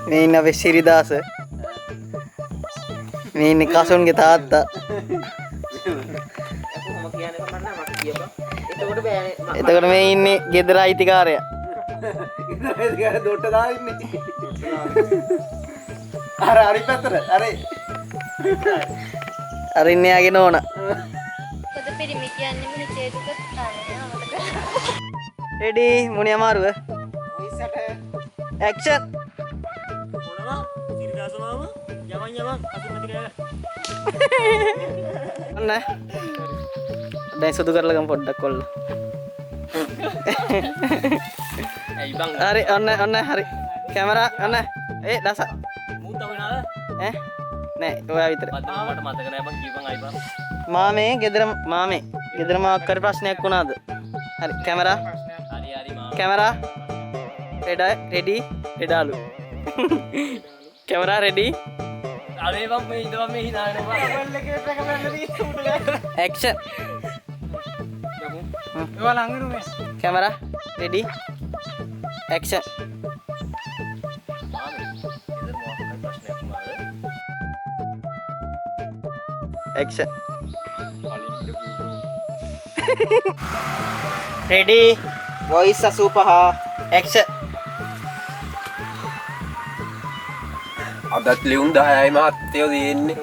මේ ඉන්න අපේ සිරිදාස. මේ ඉන්නේ කසුන්ගේ තාත්තා. එතකොට මේ ඉන්නේ ගෙදර අයිතිකාරයා. දොට්ට දාලා ඉන්නේ. අර හරි පැත්තට. අර ඉන්නේ යාගේ නෝනා. පොත පිරිමි කියන්නේ මුනි චේතුක තානේ. රෙඩි මුනි අමාරුව. ඇක්ෂන්. මොනවා? සිරිදාස මාම යමන් අසුමති කියලා. ඔන්න. දැන් සුදු කරලා ගමු පොඩ්ඩක් කොල්ල. ඇයි බං? හරි ඔන්න හරි. කැමරා ඔන්න. දස. මූත වෙනවද? නෑ ඔයා විතර. මට මතක නෑ බං කීපන් අයි බං. මාමේ ගෙදර මාක් කර ප්‍රශ්නයක් වුණාද? හරි කැමරා. හරි මාම. කැමරා. රෙඩි රෙඩාලු. Camera ready. අනේ බං මේ ඉඳන් මේ හිනාගෙන බං. ඇක්ෂන්. ඒවා ළඟිනු මේ. Camera ready. Action. Action. Ready. Voice 85. Action. අදත් ලියුම් 10යි මහත්තයෝ දෙන්නේ.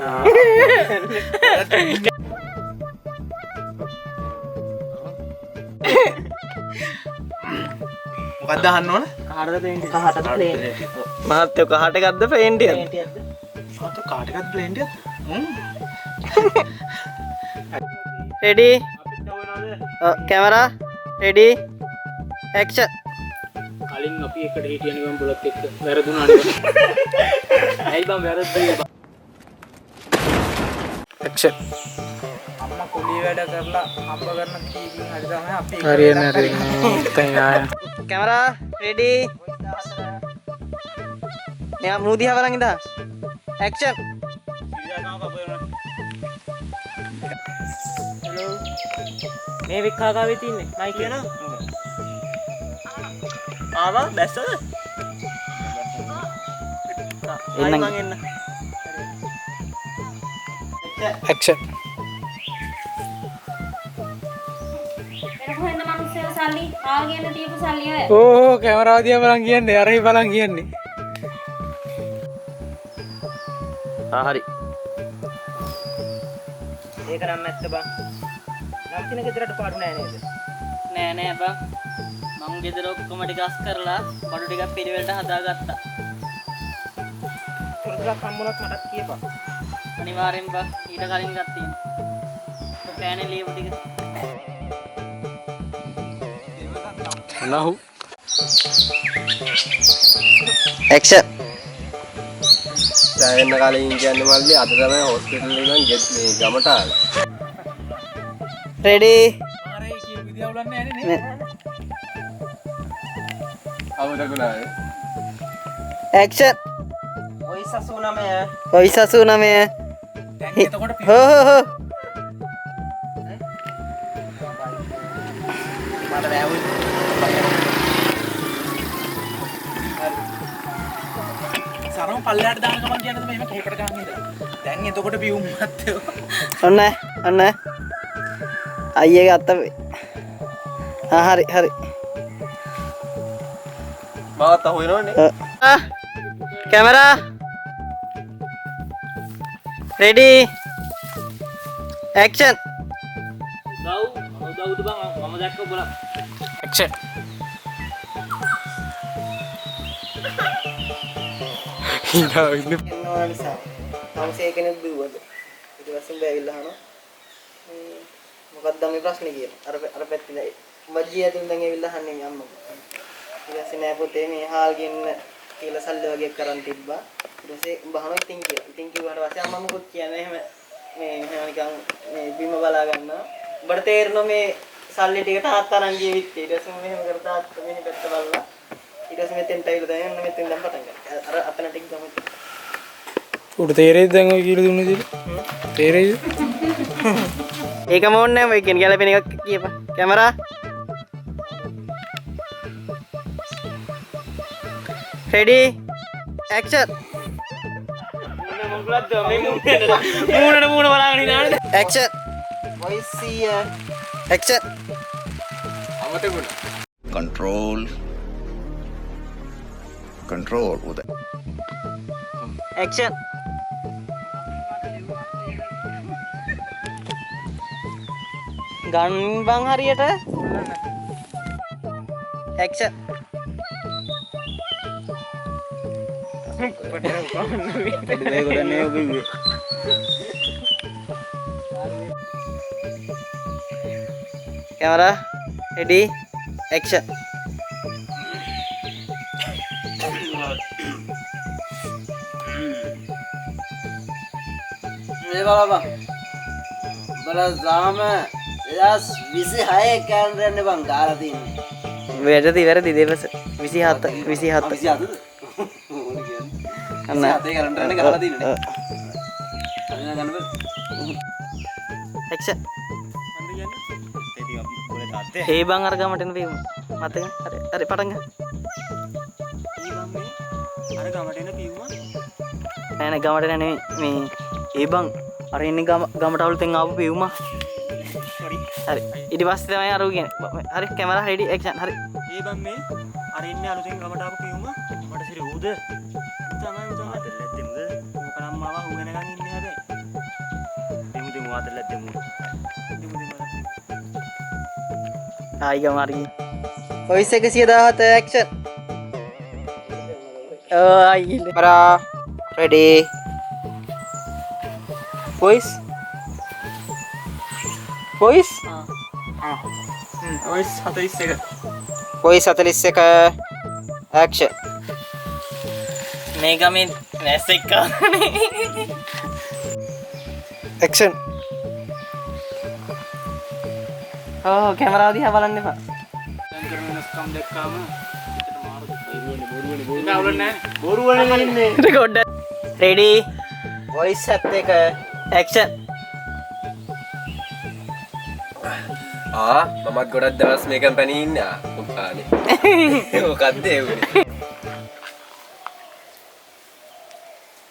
මොකක්ද අහන්න ඕන? කාටද ප්ලේන් එක? කාටද ප්ලේන් එක? මහත්තයෝ කාට එකක්ද ප්ලේන් එකක්ද? මහත්තයෝ කාට එකක්ද ප්ලේන් එකක්? Ready. Camera. Ready. Action. කලින් අපි එකට හිටියනේ බං බුලත් එක්ක වැරදුනානේ. ඇයි බං වැරද්දේ බං? Action. අම්මා කුලී වැඩ කරලා හම්බ කරන කීකින් හරි තමයි අපි හරියන්නේ Camera. Ready. මෙයා මූදි හවරන් ඉඳා. Action. මේ වික්කාකාවේ තින්නේ මයි කියනවා. ආවා බැස්සද? ආයි මං එන්න. Action. එන කොහෙන්ද මිනිස්සු සල්ලි ආගෙන දීපු සල්ලි ඔය. ඕ කැමරාව දිහා බලන් කියන්නේ අරහි බලන් කියන්නේ. හරි. ඒක නම් නැත්ත බං. නම් කෙනෙක් ගෙදරට පාඩු නෑ නේද? නෑ බං. මං ගෙදර ඔක්කොම ටික අස් කරලා බඩු ටිකක් පිළිවෙලට හදාගත්තා. පොඩ්ඩක් හම්බුනත් මටත් කියපන්. අනිවාර්යෙන් බං ඊට කලින් ගත්තා. පෑනේ ලියපු ටික. නහු. Action. දැන් කලින් කියන්නේ මල්ලි අද තමයි හොස්පිටල් එකෙන් මේ ගමට ආවේ. Ready. මාරේ කියපු විදිය උලන්නේ නැහැ නේ. අවුදකුණාවේ. Action. Voice 89. Voice 89. දැන් එතකොට හෝ මට වැහුයි. සරම පල්ලයට දාන ගමන් කියනද මෙහෙම කේකට ගන්න ඉඳලා. දැන් එතකොට පියුම් මත්තයෝ. ඔන්න අයියේ ගත්ත හරි මාත් අහුවෙනවනේ. Camera ready action. උදව් බං මම දැක්ක බලන්න. ඇක්ෂන්. එන්නවා නිසා තවසේ කෙනෙක් දුවද ඊට පස්සේ උඹ ඇවිල්ලා අහනවා මොකක්ද මේ ප්‍රශ්නේ කියලා. අර පැත්තේ වජ්ජිය ඇතුන් දැන් ඇවිල්ලා අහන්නේ මේ අම්මා. ඊට පස්සේ නෑ පුතේ මේ හාල් ගෙන්න කියලා සල්ලි වගේ කරන් තිබ්බා. ඊට පස්සේ උඹ අහනවා ඉතින් කියලා. ඉතින් කිව්වට පස්සේ අම්මා මොකොත් කියන්නේ එහෙම මේ නිකන් මේ බිම බලා ගන්නවා. උඹට තේරෙනවා මේ සල්ලි ටික තාත්තා අරන් ගියේ විත්තේ. ඊට පස්සේ මෙහෙම කර තාත්තා මෙහෙ පැත්ත බලලා ඊට පස්සේ මෙතෙන්ට ඇවිල්ලා දැන් මෙතෙන් දැන් පටන් ගත්තා. අර අතන ටික ගමු. උඩ තේරෙයිද දැන් ඔය කියලා දුන්නේ දිල? තේරෙයිද? ඒකම ඕනේ නැහැ ඔය කියන ගැලපෙන එකක් කියපන්. Camera ready action action voice action control udah action ගන් බං හරියට action camera ready action මේ බලපන් බල දාම 2026 කැලෙන්ඩර් බං ගාලා තියෙන්නේ වැරදි දෙවස 27 27ද අන්න 27 කැලෙන්ඩර් ගාලා තියෙන්නේ අන්න ගන්න action ඒ බං අර ගමට එන වීම මතක හරි පටන් ගන්න අර ගමට එන පියුම නෑ නෑ ගමට නෑ මේ ඒ බං අර ඉන්නේ ගමට අවුලෙන් ආපු පියුම හරි ඊට පස්සේ තමයි අර කියන්නේ හරි කැමරා රෙඩි ඇක්ෂන් හරි ඒ බම් මේ අර ඉන්නේ අලුතෙන් ගමට ආපු පියුම මට සිරි ඌද තමයි උතන දෙමුද ඕක නම් මාව ඌ වෙනකන් ඉන්නේ හැබැයි දෙමු ආතල්ල දෙමු ආයි ගම හරි වොයිස් 117 ඇක්ෂන් ආයි camera ready voice voice 41 voice 41 action මේ ගමේ නැස් එක්ක action කැමරාව දිහා බලන්න එපා දැන් කරන වෙනස්කම් දැක්කාම හිතට මාරු බොරුවනේ නෑ බොරුවනේ ඉන්නේ record ready voice 71 action මමත් ගොඩක් දවස් මේකෙන් පැනී ඉන්නා මොකානේ මොකද්ද ඒ උනේ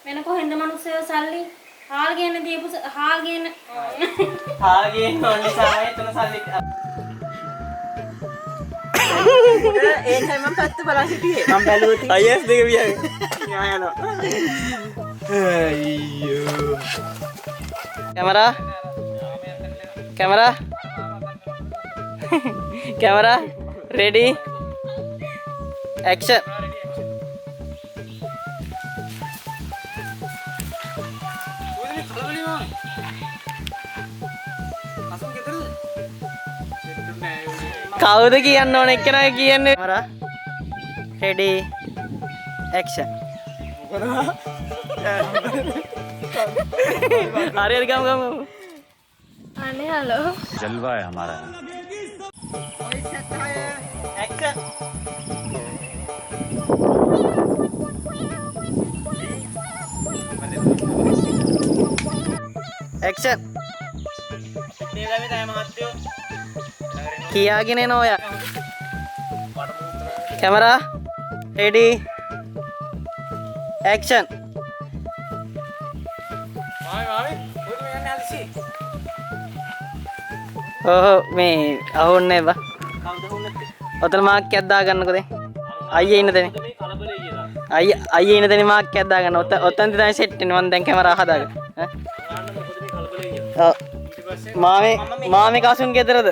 වෙන කොහෙන්ද මිනිස්සුયો සල්ලි හාල් ගේන්න දීපු හාල් ගේන්න ඕනේ සාමය එතන සල්ලි ඒකයි මම පැත්ත බලන් හිටියේ මම බැලුවොත් අයියස් දෙක වියයි යනවා අයියෝ camera ready action කවුද කියන්න ඕන එක්කෙනා කියන්නේ camera ready action हरे गम गम අනේ හලෝ जलवा है हमारा एक्शन एक्शन කියාගෙන එනවා ඔයා කැමරා රෙඩි ඇක්ෂන් මේ අහුන්නේ බා ඔතන මාක් එකක් දාගන්නකෝ දැන් අයියේ ඉන්න තැන අයියේ ඉන්න තැන මාක් එකක් දාගන්න ඔතන තමයි සෙට් වෙන්නේ මම දැන් කැමරා හදාගන්න මාමේ කසුන් ගෙදරද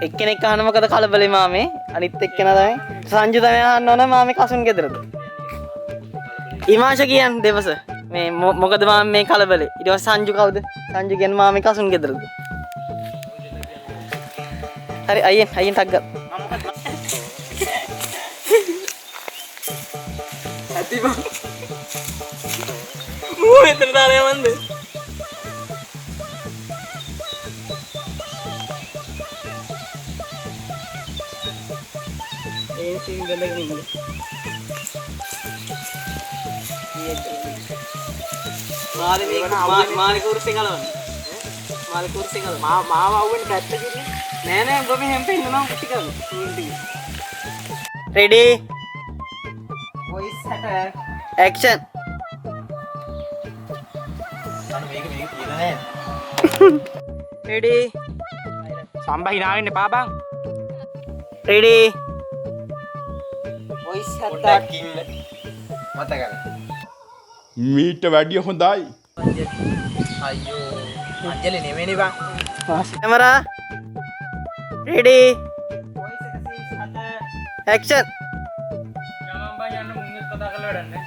එක්කෙනෙක් අහන මොකද කලබලේ මාමේ අනිත් එක්කෙනා තමයි සංජු තමයි අහන්න ඕන මාමේ කසුන් ගෙදරද ඉමාෂ කියන්නේ දෙවස මේ මොකද මාමේ මේ කලබලේ ඊට පස්සේ සංජු කවුද සංජු කියන්නේ මාමේ කසුන් ගෙදරද හරි අයියෙන් ටක් ගන්න ඇති බං මූ එතන දාලා යවන්නද ඒ සිංගල් එක ඉන්න මාරි කුර්සිය ගලවන්න මාරි කුර්සිය ගලවන්න මාව අවුවෙන් පැත්තකින් නෑ නෑ ඔබ මෙහෙම පෙන්නනවා ටිකක් ready voice action අන්න මේක කියලා නෑ. ready සම්බා hina වෙන්න එපා බං. ready voice attack පොඩ්ඩක් ඉන්න. මතකද? මීට වැඩිය හොඳයි. අයියෝ අංජලි නෙමෙයිනේ බං. camera ready action යමම් බං යන්න මුංගෙත් කතා කරලා වැඩක් නෑ.